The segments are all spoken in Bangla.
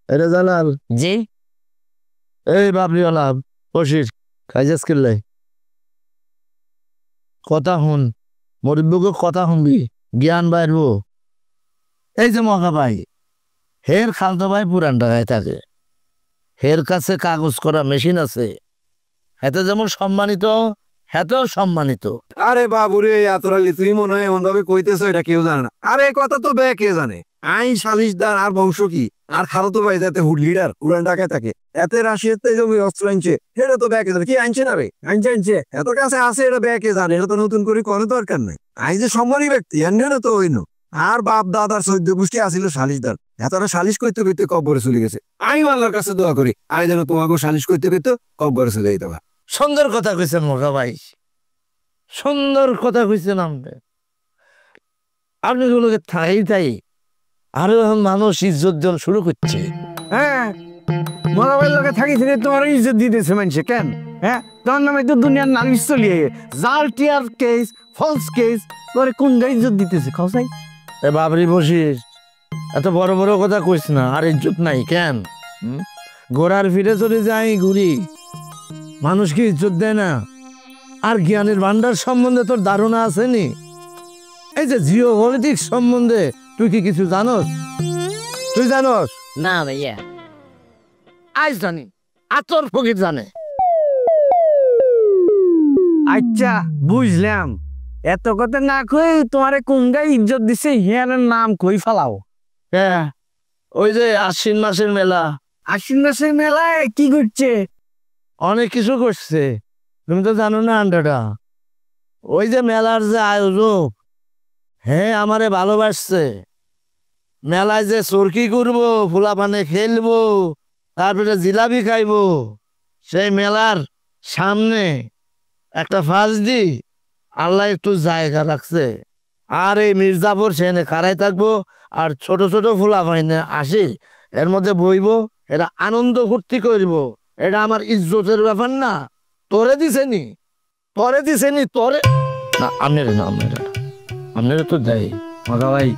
এটা জালাল। জি। এই বাবরিওয়ালা বসিস খাইজাস কিল্লে কথা শুন, মরিব্বকে কথা শুনবি, জ্ঞান বাড়বো। এই যে মগা ভাই, হের খালতো ভাই পুরান ঢাকায় থাকে, হের কাছে কাগজ করা মেশিন আছে, হেতে যেমন সম্মানিত হেতেও সম্মানিত। আরে বাবুরে এতরালি তুই মনে হয় এমন ভাবে কইতেছ এটা কেউ জানে না। আরে কথা তো বে কে জানে, আইন সালিশদার আর বংশ কি আর খালতো ভাই যাতে লিডার উড়ান ঢাকায় থাকে, এতে রাশিয়াতে জমি অস্ত্র আনছে সেটা তো ব্যাকে জানে। কি আনছে না রে? আনছে এত কাছে আছে, এটা ব্যাকে জানে, এটা তো নতুন করে কোনো দরকার নাই। আইন যে সম্মানী ব্যক্তি এনে তো হইনো। আর বাপ দাদার চৈদ্য গোষ্ঠী আসিল সালিশদার, এতটা সালিশ করতে করতে কব্বরে চলে গেছে। আমি আল্লাহর কাছে দোয়া করি আমি যেন তোমাকে সালিশ করতে করতে কব্বরে চলে যেতে পারি। সুন্দর কথা কইছেন মগা ভাই, সুন্দর কথা কইছেন। আপনি গুলোকে তাই আরো এখন মানুষ ইজ্জত দেওয়া শুরু করছে। হ্যাঁ, মরাবের লোকে থাকিস তোমার ইজ্জত দিতেছে মানুষে কেন? হ্যাঁ, তোর নামে তো দুনিয়ার নালিশ চলিয়ে জাল টিয়ার কেস, ফলস কেস, তোর কোন ইজ্জত দিতেছে খাওসাই? এ বাবরি বসিস, এত বড় বড় কথা কইস না। আর ইজ্জত নাই কেন? ঘোড়ার ফিরে চলে যাই ঘুরি, মানুষ কি ইজ্জত দেয় না? আর জ্ঞানের ভান্ডার সম্বন্ধে তোর ধারণা আসেনি? এই যে জিও পলিটিক্স সম্বন্ধে তুই কি কিছু জানোস? তুই জানোস? না ভাইয়া। আজ জানি, আতর ফকির জানে। আচ্ছা বুঝলাম, এত কথা না কই তোমারে কোন গায়ে ইজ্জত দিছে হিয়ার নাম কই ফেলাও। হ্যাঁ, ওই যে আশ্বিন মাসের মেলা। আশ্বিন মাসের মেলায় কি করছে? অনেক কিছু করছে, তুমি তো জানো না আন্ডাটা। ওই যে মেলার যে আয়োজক, হ্যাঁ আমারে ভালোবাসছে। মেলায় যে চরকি করবো, ফুলা পানে খেলবো, তারপরে জিলাপি খাইবো, সেই মেলার সামনে একটা ফাঁস দি আল্লাহ একটু জায়গা রাখছে। আর এই মির্জাপুর সেনে কারাই থাকবো, আর ছোট ছোট ফুলা পাইনে আসি, এর মধ্যে বইবো, এটা আনন্দ ফুর্তি করবো। এটা আমার ইজ্জতের ব্যাপার না। তোরে দিছেনি, তোরে না, আপনারা তো দেয় মগা ভাই।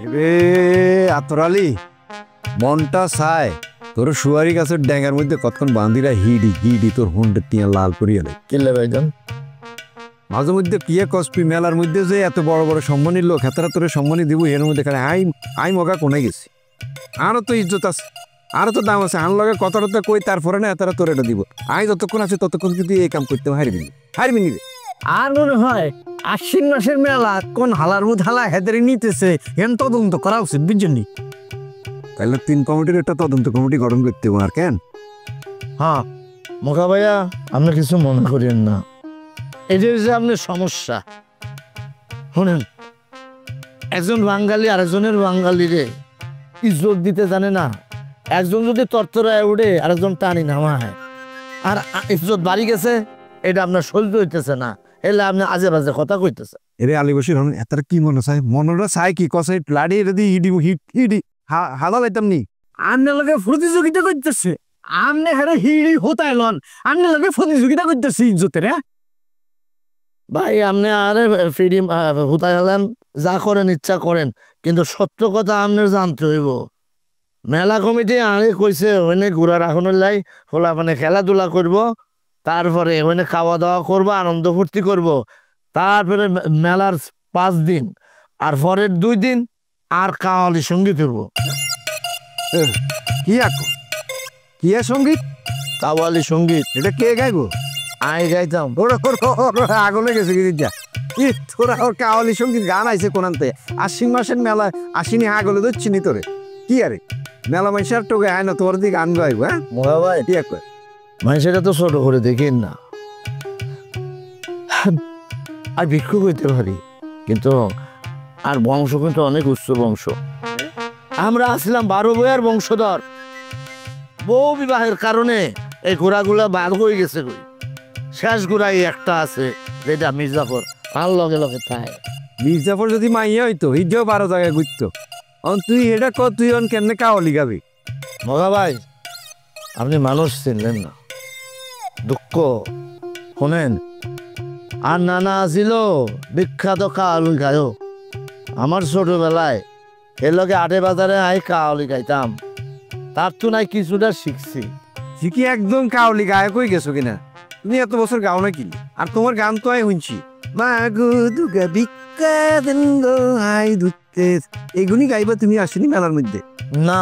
এবে আতরালি মনটা চায় তোর সুয়ারি গাছের ড্যাঙ্গার মধ্যে কতক্ষণ বান্দিরা হিডি তোর হুন্ডে তিয়া লাল করিয়া দেয়। কিনলে ভাইজান মাঝে মধ্যে কিয়ে কসপি মেলার মধ্যে যে এত বড় বড় সম্মানীর লোক হেতারা তোরে সম্মানী দিব, এর মধ্যে খানে আই মগা কোনে গেছি। আরও তো ইজ্জত আছে, আরও তো দাম আছে। আন লগে কথাটা তো কই, তারপরে না এতারা তোর এটা দিব। আই যতক্ষণ আছে ততক্ষণ কিন্তু এই কাম করতে হারবি নি। আর মনে হয় আশ্বিন মাসের মেলা কোন হালার মুদ হালা হেদারি নিতেছে এন তদন্ত করা উচিত, বুঝছেন? তাহলে 3 কমিটির একটা তদন্ত কমিটি গঠন করতে হবে। আর কেন? হ্যাঁ মোকা ভাইয়া, আপনি কিছু মনে করেন না, এটার যে আপনার সমস্যা। শুনেন, একজন বাঙালি আরেকজনের বাঙালিরে ইজ্জত দিতে জানে না। একজন যদি তরতরায় উঠে আরেকজন টানি নামায়, আর ইজ্জত বাড়ি গেছে, এটা আপনার সহ্য হইতেছে না, এলে আপনি আজে বাজে কথা কইতেছে। এরে আলী বসির হন এতার কি মনে চায়? মনটা চায় কি কসাই লাড়ি এটা দিয়ে হিডি হালা লাইতাম নি। আমনে লগে প্রতিযোগিতা করতেছে, আমনে হারে হিড়ি হতায় লন, আমনে লগে প্রতিযোগিতা করতেছে ইজ্জতের। ভাই আপনি আরে ফ্রিডি হুতাই হলেন, যা করেন ইচ্ছা করেন, কিন্তু সত্য কথা আপনার জানতে হইব। মেলা কমিটি আগে কইছে ওখানে ঘোরা রাখনের লাই ফোলা মানে খেলাধুলা করব, তারপরে ওখানে খাওয়া দাওয়া করবো, আনন্দ ফুর্তি করব, তারপরে মেলার 5 দিন, আর পরের 2 দিন আর কাওয়ালি সঙ্গীত করবো। কি আঁকো কিয়া সঙ্গীত? কাওয়ালি সঙ্গীত। এটা কে গাইবো? আই গাইতাম। ওরা আগলে গেছে কি যা ই তোরা ওর কাওয়ালি সঙ্গীত গান আইছে কোনানতে? আশ্বিন মাসের মেলা আসিনি আগলে ধরছি নি তোরে। কি আরে মেলা মাইসার টোকে আয় না তোর দিকে গান গাইবো? হ্যাঁ মোরা ভাই, কি আঁকো মানুষেরা তো ছোট করে দেখেন না। আর ভিক্ষু করতে পারি, কিন্তু আর বংশ কিন্তু অনেক উচ্চ বংশ। আমরা আসলাম 12 বইয়ের বংশধর। বউ বিবাহের কারণে এই ঘোড়াগুলা বাদ হয়ে গেছে। শেষ ঘোড়াই একটা আছে, যেটা মির্জাফর, আর লগে লগে তাই। মির্জাফর যদি মাইয়া হইতো হিজেও 12 জায়গায় ঘুরতো। তুই এটা ক, তুই কেমনে কাওয়ালি গাবি? মগা ভাই, আপনি মানুষ চিনলেন না, দুঃখ। শোনেন, আর নানা আছিল বিখ্যাত কাওয়ালি গায়ক। আমার ছোটবেলায় এর লগে 8 বাজারে আই কাওয়ালি গাইতাম। তার তো নাই কিছুটা শিখছি। কি একদম কাউলি গায়ক হয়ে গেছো কিনা? তুমি এত বছর গাও নাকি? আর তোমার গান তো আমি শুনছি, মাগো দুর্গা ভিক্ষা দেন গো আই দুধে, এগুলি গাইবা তুমি আসেনি মেলার মধ্যে? না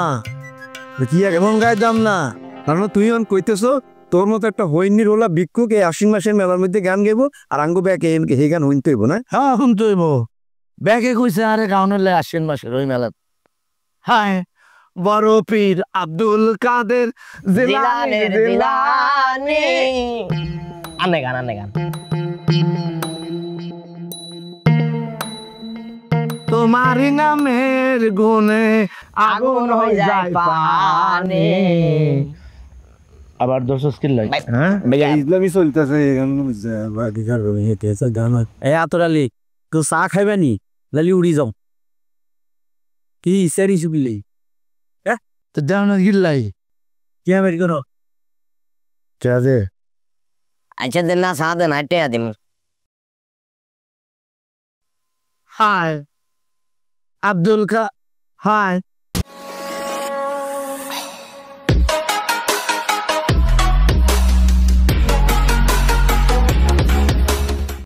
কি এমন গাইতাম না। কারণ তুই এখন কইতেছো তোর মতো একটা হইনির হলা ভিক্ষুক এই আশ্বিন মাসের মেলার মধ্যে গান গাইবো, আর আঙ্গো ব্যাকে হে গান হইতে হইব না? হ্যাঁ শুনতে হইব। ব্যাগে কইছে আরে গাউনের আশ্বিন মাসের ওই মেলাত। হায় বড় পীর আব্দুল কাদের জিলানী জিলানী। আনে গান তোমার নামের গুণে আগুন হয়ে যায় পানি। আবার 10 স্কিল লাগে। হ্যাঁ ইসলামী চলতেছে এই আতরালি কেউ চা খাইবা নি? লালি উড়ি যাও। কি ইসারি চুকিলি তো দেও না গিল্লাই কি বের করো? চাঁদে আচ্ছা দেন না চা দেন হাইটে দিন হায় আব্দুল কা হায়